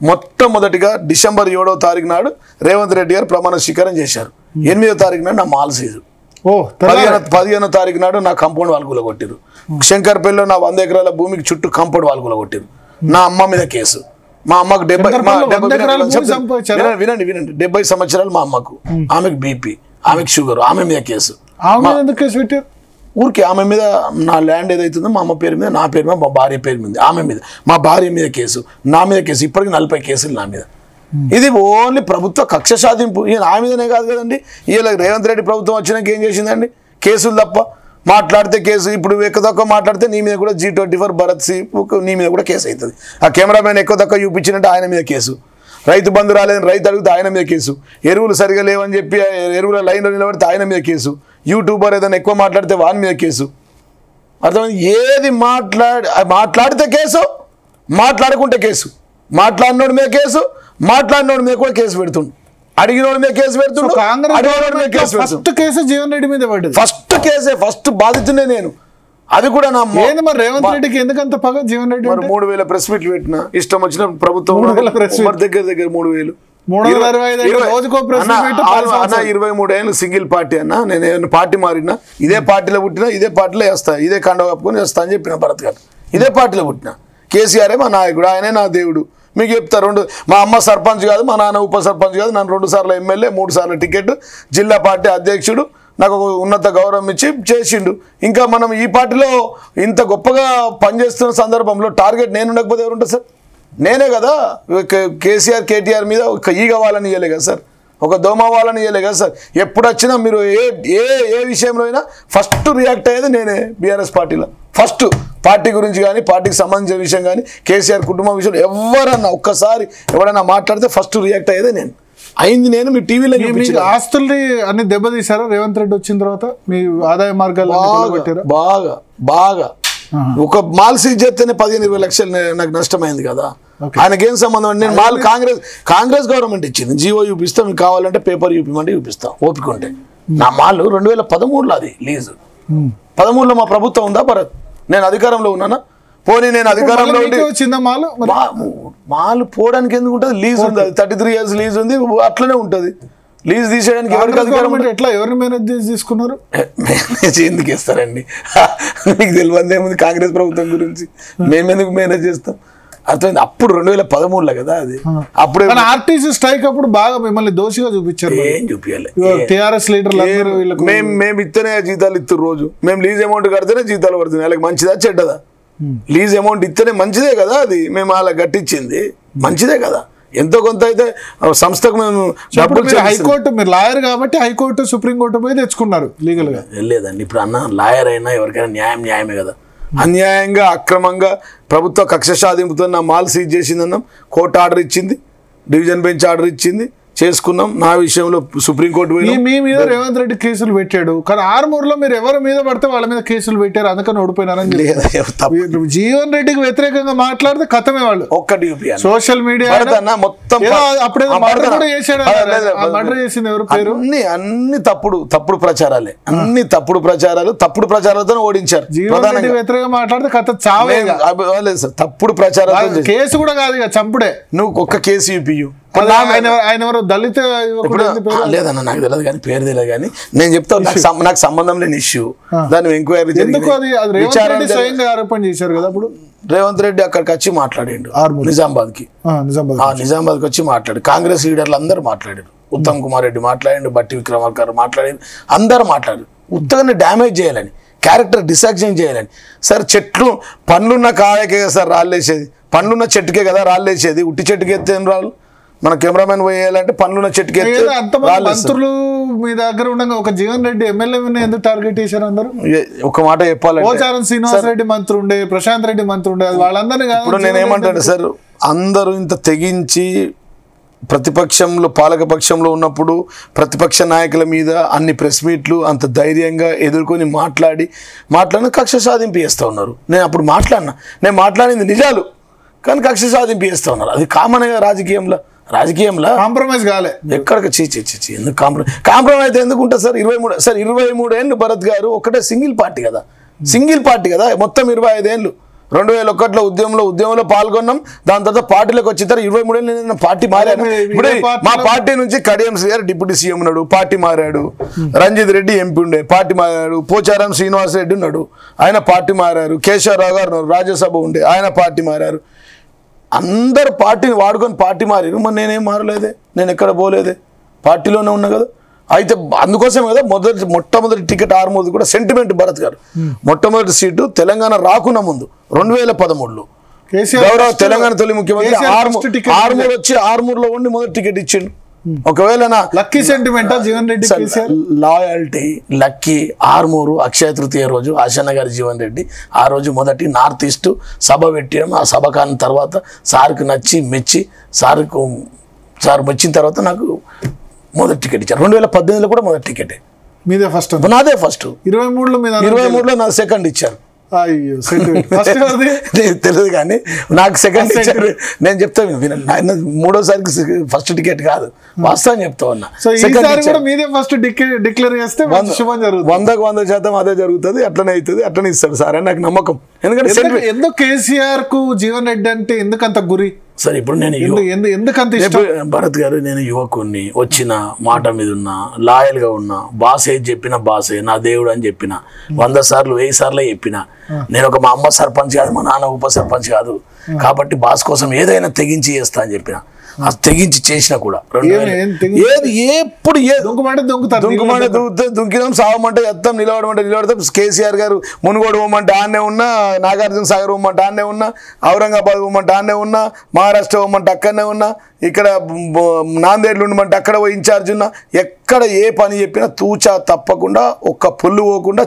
మొట్టమొదటిగా డిసెంబర్ 7వ తారీఖు నాడు రేవంత్ రెడ్డి గారు ప్రమాణ స్వీకారం చేశారు. 8వ తారీఖు నాడు నా మాల్ సీజు. 15వ తారీఖు నాడు నా కంపౌండ్ వాళ్ళు కూలగొట్టారు. శంకర్పల్లిలో నా 100 ఎకరాల భూమికి చుట్టూ కంపౌండ్ వాళ్ళు కూలగొట్టారు. నా అమ్మ మీద కేసు. మా అమ్మకు 70 సంవత్సరాలు మా అమ్మకు, ఆమెకు బీపీ, ఆమెకు షుగర్, ఆమె మీద కేసు. ఊరికి ఆమె మీద నా ల్యాండ్ ఏదైతుందో మా అమ్మ పేరు మీద, నా పేరు మీద, మా భార్య పేరు మీద, ఆమె మీద, మా భార్య మీద కేసు, నా మీద కేసు, ఇప్పటికి 40 కేసులు నా మీద. ఇది ఓన్లీ ప్రభుత్వ కక్ష సాధింపు. ఈయన ఆ మీదనే కాదు కదండి, ఇలా రేవంత్ రెడ్డి ప్రభుత్వం వచ్చినాక ఏం చేసిందండి? కేసులు తప్ప. మాట్లాడితే కేసు, ఇప్పుడు ఎక్కువ తక్కువ మాట్లాడితే నీ మీద కూడా G24 భరత్ సి నీ మీద కూడా కేసు అవుతుంది. ఆ కెమెరామెన్ ఎక్కువ తక్కువ చూపించినట్టు ఆయన మీద కేసు. రైతు బంధు రాలేదని రైతు అడిగితే ఆయన మీద కేసు. ఎరువులు సరిగా లేవని చెప్పి ఎరువుల లైన్లో నిలబడితే ఆయన మీద కేసు. యూట్యూబర్ ఏదైనా ఎక్కువ మాట్లాడితే వాని మీద కేసు. అర్థమైంది? ఏది మాట్లాడితే కేసు, మాట్లాడుకుంటే కేసు. మాట్లాడినోడి మీద కేసు, మాట్లాడినోడి మీద కూడా కేసు పెడుతుండు. అడిగినోడి మీద కేసు పెడుతుండు, అడిగినోడి మీద కేసు పెడుతుండు. కేసు జీవన్ రెడ్డి మీద పడ్డది. ఫస్ట్ కేసే, ఫస్ట్ బాధితునే నేను. అది కూడా నా మరి రేవంత్ రెడ్డికి ఎందుకంత పగ జీవన్ రెడ్డి? 3000 ప్రెస్ మీట్లు పెట్టిన ఇష్టం వచ్చిన ప్రభుత్వం దగ్గర 3000 23 ఏళ్ళు సింగిల్ పార్టీ అన్న. నేను పార్టీ మారినా, ఇదే పార్టీలో పుట్టినా, ఇదే పార్టీలో వేస్తా, ఇదే కండ కప్పుకొని వేస్తా అని చెప్పిన భరత్ గారు. ఇదే పార్టీలో పుట్టిన. కేసీఆరే మా నాయకుడు, ఆయనే నా దేవుడు. మీకు చెప్తా, మా అమ్మ సర్పంచ్ కాదు, మా నాన్న ఉప సర్పంచ్ కాదు, నన్ను 2 సార్లు ఎమ్మెల్యే, 3 సార్లు టికెట్, జిల్లా పార్టీ అధ్యక్షుడు, నాకు ఒక ఉన్నత గౌరవం ఇచ్చి చేసిండు. ఇంకా మనం ఈ పార్టీలో ఇంత గొప్పగా పనిచేస్తున్న సందర్భంలో టార్గెట్ నేను ఉండకపోతే ఎవరు ఉంటారు సార్? నేనే కదా. కేసీఆర్ కేటీఆర్ మీద ఒక ఈగ వాళ్ళని ఇవ్వలే కదా సార్, ఒక దోమ వాళ్ళని ఇవ్వలే కదా సార్. ఎప్పుడు వచ్చినా మీరు ఏ విషయంలో అయినా ఫస్ట్ రియాక్ట్ అయ్యేది నేనే. బీఆర్ఎస్ పార్టీలో ఫస్ట్ పార్టీ గురించి కానీ, పార్టీకి సంబంధించిన విషయం కానీ, కేసీఆర్ కుటుంబం విషయంలో ఎవరన్నా ఒక్కసారి ఎవరైనా మాట్లాడితే ఫస్ట్ రియాక్ట్ అయ్యేదే నేను. అయింది నేను. మీ టీవీలో ఆస్తుల్ని అన్ని దెబ్బతీశారా రేవంత్ రెడ్డి వచ్చిన తర్వాత? మీ ఆదాయ మార్గాలు బాగా బాగా ఒక మాల్ సీజ్ చేస్తేనే 15-20 లక్షలు నాకు నష్టమైంది కదా. ఆయనకేం సంబంధం అండి? నేను మాల్ కాంగ్రెస్ గవర్నమెంట్ ఇచ్చింది. జీవో చూపిస్తాం, మీకు కావాలంటే పేపర్ చూపిమంటే చూపిస్తాం ఓపిక ఉంటే. నా మాల్ 2013లో అది లీజు. 13లో మా ప్రభుత్వం ఉందా భరత్? నేను అధికారంలో ఉన్నానా? పోనీ నేను అధికారంలో మాల్ పోవడానికి ఎందుకు ఉంటుంది? లీజ్ ఉంది, అది 33 years లీజ్ ఉంది, అట్లనే ఉంటుంది. లీజ్ తీసేయడానికి ఎవరికి అధికారం? ఎట్లా ఎవరిని మేనేజ్ తీసుకున్నారు? మేనేజ్ ఎందుకు ఇస్తారండి? మీకు తెలియదు ఏముంది కాంగ్రెస్ ప్రభుత్వం గురించి? మేము ఎందుకు మేనేజ్ చేస్తాం? అర్థమైంది. అప్పుడు 2013లో కదా అది. అప్పుడు ఆర్టీసీ స్ట్రైక్ అప్పుడు బాగా మిమ్మల్ని దోషిగా చూపించారు. ఏం చూపించాలి? టీఆర్ఎస్ లీడర్లు మేము ఇస్తేనే జీతాలు ఇస్తారు రోజు. మేము లీజ్ అమౌంట్ కడితేనే జీతాలు పడుతుంది. వాళ్ళకి మంచిదా చెడ్డదా? లీజ్ అమౌంట్ ఇస్తేనే మంచిదే కదా అది. మేము అలా కట్టించింది మంచిదే కదా. ఎంతో కొంత అయితే సంస్థకు మేము డబ్బులు. హైకోర్టు, మీరు లాయర్ కాబట్టి హైకోర్టు సుప్రీంకోర్టు పోయి తెచ్చుకున్నారు లీగల్ గా. లేదండి, ఇప్పుడు అన్న లాయర్ అయినా ఎవరికైనా న్యాయమే కదా. అన్యాయంగా అక్రమంగా ప్రభుత్వ కక్ష సాధింపుతో నా మాల్ సీజ్ చేసిందన్నాం. కోర్టు ఆర్డర్ ఇచ్చింది, డివిజన్ బెంచ్ ఆర్డర్ ఇచ్చింది, చేసుకున్నాం. నా విషయంలో సుప్రీంకోర్టు మీ మీద రేవంత్ రెడ్డి కేసులు పెట్టాడు, కానీ ఆర్మూర్లో మీరు ఎవరి మీద పడితే వాళ్ళ మీద కేసులు పెట్టారు, అందుకని ఓడిపోయినారని. జీవన్ రెడ్డికి వ్యతిరేకంగా మాట్లాడితే కథమే వాళ్ళు. ఒక్కటి సోషల్ మీడియా మొత్తం అప్పుడే మర్డర్ చేశాడు. మర్డర్ చేసింది ఎవరు పేరు? అన్ని తప్పుడు ప్రచారాలే, అన్ని తప్పుడు ప్రచారాలతో ఓడించారు. జీవన్ రెడ్డి వ్యతిరేకంగా మాట్లాడితే కథ చావే. సార్, తప్పుడు ప్రచారాలు. కేసు కూడా కాదు ఇక చంపుడే. నువ్వు ఒక్క కేసు యూపీయు. ఆయన ఎవరు దళిత లేదన్న, నాకు తెలియదు కానీ, పేరు తెలియదు కానీ, నేను చెప్తాను నాకు సంబంధం లేని ఇష్యూ. దాన్ని ఎంక్వైరీ ఆరోపణ చేశారు కదా. అప్పుడు రేవంత్ రెడ్డి అక్కడికి వచ్చి మాట్లాడాడు, నిజామాబాద్కి వచ్చి మాట్లాడు. కాంగ్రెస్ లీడర్లు అందరూ మాట్లాడారు. ఉత్తమ్ కుమార్ రెడ్డి మాట్లాడాడు, బట్టి విక్రమార్క మాట్లాడారు, అందరూ మాట్లాడారు. ఉత్తగానే డ్యామేజ్ చేయాలని, క్యారెక్టర్ డిస్ట్రాక్షన్ చేయాలని. సార్, చెట్లు పండ్లున్న కాయకే కదా సార్ రాళ్ళేసేది, పండ్లున్న చెట్టుకే కదా రాళ్ళేసేది. ఉట్టి చెట్టుకి ఎత్తే ఏం రాళ్ళు? మన కెమెరామెన్ పోయేయాలంటే పండ్లున్న చెట్టుకి ఎత్తే. మంత్రులు మీ దగ్గర ఉండగా ఒక జీవన్ రెడ్డి ఎమ్మెల్యే ఎందుకు టార్గెట్ చేశారు అందరూ? ఒక మాట చెప్పాలంటే, పోచారం శ్రీనివాస్ రెడ్డి మంత్రి ఉండే, ప్రశాంత్ రెడ్డి మంత్రి ఉండే, వాళ్ళందరినీ. ఇప్పుడు నేనేమంటాను సార్, అందరూ ఇంత తెగించి ప్రతిపక్షంలో, పాలకపక్షంలో ఉన్నప్పుడు ప్రతిపక్ష నాయకుల మీద అన్ని ప్రెస్ మీట్లు అంత ధైర్యంగా ఎదుర్కొని మాట్లాడిన కక్ష సాధింపు చేస్తూ ఉన్నారు. నేను అప్పుడు నేను మాట్లాడింది నిజాలు, కానీ కక్ష సాధింపు చేస్తూ ఉన్నారు. అది కామన్గా రాజకీయంలో కాంప్రమైజ్ కాలే ఎక్కడికి. చీ ఎందుకు కాంప్రమైజ్ అయితే ఎందుకు ఉంటుంది సార్? 23 ఏళ్ళు భరత్ గారు ఒకటే సింగిల్ పార్టీ కదా, మొత్తం 25 ఏళ్ళు 2001లో ఉద్యమంలో పాల్గొన్నాం. దాని తర్వాత పార్టీలోకి వచ్చిన తర్వాత 23 ఏళ్ళు నేను పార్టీ మారాను. ఇప్పుడు మా పార్టీ నుంచి కడియం శ్రీగారు డిప్యూటీ సీఎం ఉన్నాడు, పార్టీ మారాడు. రంజిత్ రెడ్డి ఎంపీ ఉండే, పార్టీ మారాడు. పోచారం శ్రీనివాస్ రెడ్డి ఉన్నాడు, ఆయన పార్టీ మారారు. కేశవరావు గారు ఉన్నారు, రాజ్యసభ ఉండే, ఆయన పార్టీ మారారు. అందరు పార్టీని వాడుకొని పార్టీ మారారు. మరి నేనేం మారలేదే, నేను ఎక్కడ పోలేదే, పార్టీలోనే ఉన్నా కదా. అయితే అందుకోసమే కదా మొట్టమొదటి టికెట్ ఆర్మూర్ది కూడా సెంటిమెంట్. భరత్ గారు మొట్టమొదటి సీటు తెలంగాణ రాకున్న ముందు 2013లో గౌరవ తెలంగాణ తొలి ముఖ్యమంత్రి ఆర్మూర్ వచ్చి ఆర్మూర్లో ఉండి మొదటి టికెట్ ఇచ్చిండు. ఒకవేళ నా lucky sentiment Jeevan Reddy loyalty lucky Armoor Akshaya Tritiya రోజు ఆశన్న గారి జీవన్ రెడ్డి ఆ రోజు మొదటి నార్త్ ఈస్ట్ సభ పెట్టడం. ఆ సభ కాని తర్వాత సార్కు నచ్చి మెచ్చి సార్ మెచ్చిన తర్వాత నాకు మొదటి టికెట్ ఇచ్చారు. 2018లో కూడా మొదటి టికెటే మీదే ఫస్ట్, నాదే ఫస్ట్. 23లో నాకు సెకండ్ ఇచ్చారు. అయ్యో తెలియదు కానీ నాకు సెకండ్ ఇచ్చారు. నేను చెప్తాను వినండి, మూడోసారికి ఫస్ట్ టికెట్ కాదు, వాస్తవం చెప్తా ఉన్నా. డిక్లేర్ చేస్తే 100% అదే జరుగుతుంది, అట్లనే అవుతుంది, అట్లనే ఇస్తాడు సార్ అని నాకు నమ్మకం. ఎందుకంటే ఎందుకు కేసీఆర్ కు జీవన్ రెడ్డి అంటే ఎందుకంత గురి సరే? ఇప్పుడు నేను భరత్ గారు, నేను యువకుడిని, వచ్చిన మాట మీద ఉన్నా, లాయల్ గా ఉన్నా, బాస్ ఏది చెప్పిన బాసే నా దేవుడు అని చెప్పిన 100 సార్లు 1000 సార్లు చెప్పిన. నేను మా అమ్మ సర్పంచ్ కాదు, మా నాన్న ఉప సర్పంచ్ కాదు, కాబట్టి బాస్ కోసం ఏదైనా తెగించి చేస్తా అని చెప్పిన. అది తెగించి చేసినా కూడా ఎప్పుడు దుంకినాం, సావమంటే ఎత్తాం, నిలబడమంటే నిలబడతాం. కేసీఆర్ గారు మునుగోడు పోమంటే ఆన్నే ఉన్నా, నాగార్జున సాగర్ పోమంటే ఆన్నే ఉన్నా, ఔరంగాబాద్ పోమంటే ఆన్నే ఉన్నా, మహారాష్ట్ర పోమంటే అక్కడనే ఉన్నా, ఇక్కడ నాందేడ్లు ఉండమంటే అక్కడ పోయి ఇన్ఛార్జ్ ఉన్నా. ఎక్కడ ఏ పని చెప్పినా తూచా తప్పకుండా ఒక్క పుల్లు పోకుండా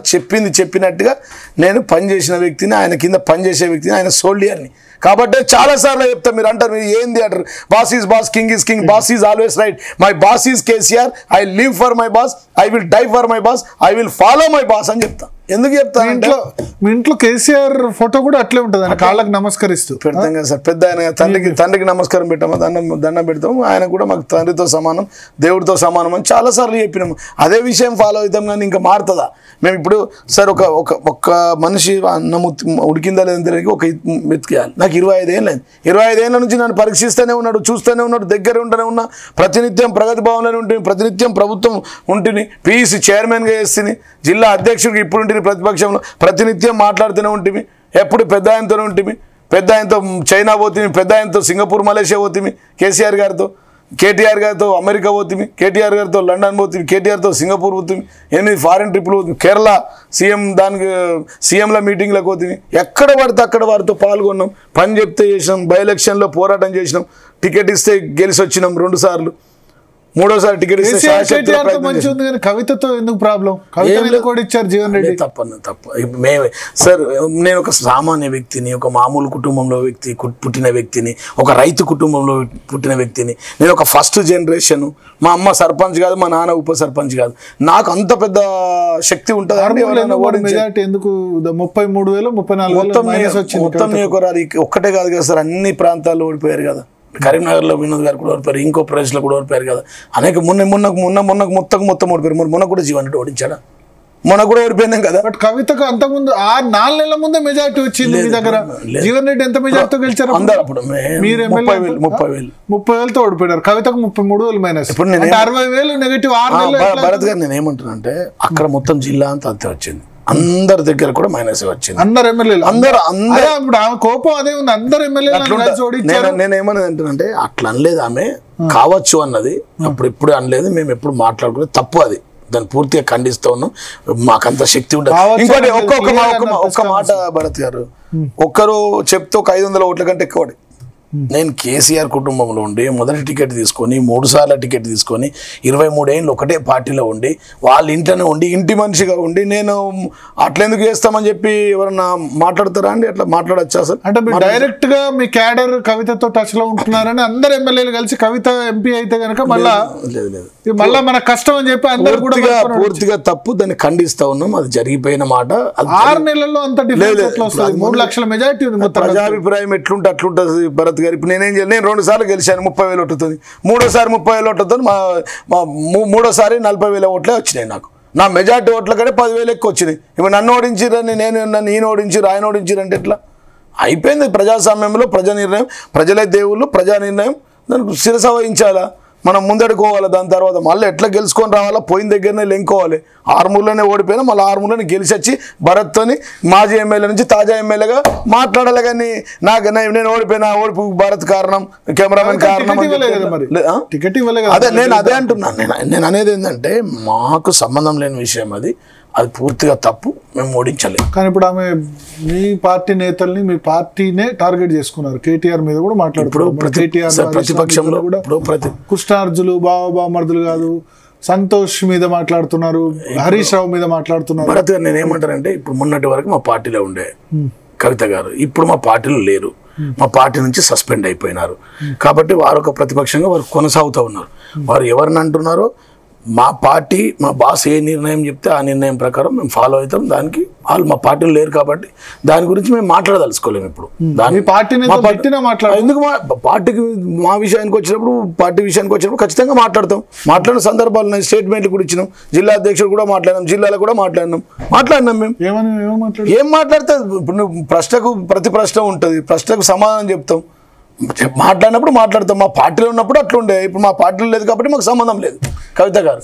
చెప్పినట్టుగా నేను పనిచేసిన వ్యక్తిని, ఆయన కింద పనిచేసే వ్యక్తిని, ఆయన సోల్డియర్ని. కాబట్టి చాలా సార్లు చెప్తా, మీరు అంటారు మీరు ఏంది అంటారు, boss is boss, king is king, boss is always right. My boss is KCR, I live for my boss, I will die for my boss, I will follow my boss అని చెప్తా. ఎందుకు చెప్తా? మీ ఇంట్లో కేసీఆర్ ఫోటో కూడా అట్లే ఉంటుంది, కాళ్ళకి నమస్కరిస్తూ పెడతాం కదా సార్. పెద్ద ఆయన తండ్రికి నమస్కారం పెట్టాము, దండం పెడతాము. ఆయన కూడా మాకు తండ్రితో సమానం, దేవుడితో సమానం అని చాలా సార్లు చెప్పినాము. అదే విషయం ఫాలో అవుతాం, కానీ ఇంకా మారుతుందా? మేము ఇప్పుడు సార్ ఒక మనిషి అన్నం ఉడికిందా లేదని తెలియక ఒక వెతికేయాలి. నాకు 25 ఏళ్ళు అయింది. 25 ఏళ్ళ నుంచి నన్ను పరీక్షిస్తూనే ఉన్నాడు, చూస్తూనే ఉన్నాడు, దగ్గర ఉంటూనే ఉన్నా. ప్రతినిత్యం ప్రగతి భవన్లోనే ఉంటుంది, ప్రతినిత్యం ప్రభుత్వం ఉంటుంది, పీఈసీ చైర్మన్గా చేస్తుంది, జిల్లా అధ్యక్షుడికి ఇప్పుడు ఉంటుంది, ప్రతిపక్షంలో ప్రతినిత్యం మాట్లాడుతూనే ఉంటుంది. ఎప్పుడు పెద్ద ఆయనతోనే ఉంటుంది, పెద్ద ఆయనతో చైనా పోతుంది, పెద్ద ఆయనతో సింగపూర్ మలేషియా పోతుంది, కేసీఆర్ గారితో, కేటీఆర్ గారితో అమెరికా పోతుంది, కేటీఆర్ గారితో లండన్ పోతుంది, కేటీఆర్తో సింగపూర్ పోతుంది, 8 ఫారిన్ ట్రిప్లు పోతుంది, కేరళ సీఎంల మీటింగ్లకు పోతుంది. ఎక్కడ పడితే అక్కడ వారితో పాల్గొన్నాం, పని చెప్తే చేసినాం, బై ఎలక్షన్లో పోరాటం చేసినాం, టికెట్ ఇస్తే గెలిచి వచ్చినాం 2 సార్లు, 3వసారి టికెట్ ఇస్తే. కవితతో ఎందుకు ప్రాబ్లం? ఇచ్చారు జీవన్ రెడ్డి. మేమే సార్, నేను ఒక సామాన్య వ్యక్తిని, ఒక మామూలు కుటుంబంలో పుట్టిన వ్యక్తిని, ఒక రైతు కుటుంబంలో పుట్టిన వ్యక్తిని. నేను ఒక ఫస్ట్ జనరేషన్. మా అమ్మ సర్పంచ్ కాదు, మా నాన్న ఉప సర్పంచ్ కాదు. నాకు అంత పెద్ద శక్తి ఉంటుంది. ఎందుకు 33,000 34,000 మొత్తం నియోజకవర్గాలు ఒక్కటే కాదు కదా సార్, అన్ని ప్రాంతాల్లో ఓడిపోయారు కదా. కరీంనగర్లో వినోద్ గారు కూడా ఓడిపోయారు, ఇంకో ప్రదేశ్లో కూడా ఓడిపోయారు కదా. అనేక మొన్నకు మొత్తం ఓడిపోయారు. మొన్న కూడా జీవన్ రెడ్డి ఓడించాడా? మొన్న కూడా ఓడిపోయినాం కదా. బట్ కవితకు అంతకుముందు 4 నెలల ముందే మెజార్టీ వచ్చింది మీ దగ్గర. జీవన్ రెడ్డి ఎంత మెజార్టీతో గెలిచారు? మీరు 30,000తో ఓడిపోయారు. కవితకు 33,000 మైనస్. ఇప్పుడు 60,000 నెగటివ్. భరత్ గారు నేను ఏమంటున్నా అంటే, అక్కడ మొత్తం జిల్లా అంతా అంతే వచ్చింది, అందరి దగ్గర కూడా మైనస్ వచ్చింది. అందరు ఎమ్మెల్యేలు ఇప్పుడు ఆమె కోపం అదే ఉంది. అందరు ఎమ్మెల్యేలు నేను ఏమన్నది అంటున్నానంటే, అట్లా అనలేదు ఆమె, కావచ్చు అన్నది. అప్పుడు ఎప్పుడు అనలేదు, మేము ఎప్పుడు మాట్లాడుకునేది తప్పు. అది దాన్ని పూర్తిగా ఖండిస్తూ ఉన్నాం. మాకంత శక్తి ఉంటుంది. ఇంకోటి ఒక్క మాట భరత్ గారు, ఒక్కరు చెప్తే ఒక 500 ఓట్ల కంటే ఎక్కువ. నేను కేసీఆర్ కుటుంబంలో ఉండి మొదటి టికెట్ తీసుకొని 3 సార్ల టికెట్ తీసుకొని 23 ఏళ్ళు ఒకటే పార్టీలో ఉండి వాళ్ళ ఇంట్లోనే ఉండి ఇంటి మనిషిగా ఉండి నేను అట్లెందుకు చేస్తామని చెప్పి ఎవరన్నా మాట్లాడతారా అండి? అట్లా మాట్లాడచ్చా అసలు? అంటే డైరెక్ట్ గా మీ క్యాడర్ కవితతో టచ్ లో ఉంటున్నారని అందరు ఎమ్మెల్యేలు కలిసి కవిత ఎంపీ అయితే కనుక మళ్ళా మన కష్టం అని చెప్పి అందరూ కూడా పూర్తిగా తప్పు. దాన్ని ఖండిస్తా ఉన్నాం. అది జరిగిపోయిన మాట. 6 నెలల్లో అంత 3 లక్షల మెజారిటీ ఉంది. ప్రజాభిప్రాయం ఎట్లుంటే అట్లుంటుంది భరత్ గారు. ఇప్పుడు నేనేం చేయాలి? నేను 2 సార్లు గెలిచాను, 30,000 ఓట్లతో. 3వసారి 30,000 ఓట్లతో, 3వసారి 40,000 ఓట్లే వచ్చినాయి నాకు. నా మెజార్టీ ఓట్ల కంటే 10,000 ఎక్కువ వచ్చినాయి. ఇప్పుడు నన్ను ఓడించిరని, నన్ను ఈయన ఓడించిరు, ఆయన ఓడించిరు అంటే ఎట్లా? అయిపోయింది. ప్రజాస్వామ్యంలో ప్రజా నిర్ణయం, ప్రజలే దేవుళ్ళు, ప్రజా నిర్ణయం దానికి శిరస వహించాలా, మనం ముందడుకోవాలి. దాని తర్వాత మళ్ళీ ఎట్లా గెలుచుకొని రావాలా, పోయిన దగ్గరనే లెంకోవాలి. ఆర్మూర్లోనే ఓడిపోయినా మళ్ళీ ఆర్మూర్లోనే గెలిచి వచ్చి భరత్తోని మాజీ ఎమ్మెల్యే నుంచి తాజా ఎమ్మెల్యేగా మాట్లాడాలి. కానీ నేను ఓడిపోయినా, ఓడిపు భారత్ కారణం, కెమెరామెన్ కారణం. అదే నేను అదే అంటున్నాను. నేను అనేది ఏంటంటే మాకు సంబంధం లేని విషయం అది పూర్తిగా తప్పు, మేము ఓడించలేము. కానీ ఇప్పుడు ఆమె మీ పార్టీ నేతల్ని, మీ పార్టీనే టార్గెట్ చేసుకున్నారు. కేటీఆర్ మీద కూడా మాట్లాడుతున్నారు. ప్రతిపక్షంలో కూడా కృష్ణార్జులు బావబామర్దులు కాదు, సంతోష్ మీద మాట్లాడుతున్నారు, హరీష్ రావు మీద మాట్లాడుతున్నారు. భరత్ గారు నేనేమంటానంటే, ఇప్పుడు మొన్నటి వరకు మా పార్టీలో ఉండే కవిత గారు ఇప్పుడు మా పార్టీలో లేరు, మా పార్టీ నుంచి సస్పెండ్ అయిపోయినారు. కాబట్టి వారు ఒక ప్రతిపక్షంగా వారు కొనసాగుతూ ఉన్నారు. వారు ఎవరిని అంటున్నారో, మా పార్టీ, మా బాస్ ఏ నిర్ణయం చెప్తే ఆ నిర్ణయం ప్రకారం మేము ఫాలో అవుతాం. దానికి వాళ్ళు మా పార్టీలో లేరు కాబట్టి దాని గురించి మేము మాట్లాడదలుచుకోలేము. ఇప్పుడు ఎందుకు పార్టీకి మా విషయానికి వచ్చినప్పుడు, పార్టీ విషయానికి వచ్చినప్పుడు ఖచ్చితంగా మాట్లాడతాం. మాట్లాడిన సందర్భాలు ఉన్నాయి, స్టేట్మెంట్లు కూడా ఇచ్చినాం, జిల్లా అధ్యక్షుడు కూడా మాట్లాడినాం, జిల్లాలో కూడా మాట్లాడినాం మేము. ఏం మాట్లాడితే ఇప్పుడు నువ్వు ప్రశ్నకు ప్రతి ప్రశ్న ఉంటుంది, ప్రశ్నకు సమాధానం చెప్తాం. మాట్లాడినప్పుడు మాట్లాడతాం. మా పార్టీలో ఉన్నప్పుడు అట్లుండే, ఇప్పుడు మా పార్టీలో లేదు కాబట్టి మాకు సంబంధం లేదు. కవిత గారు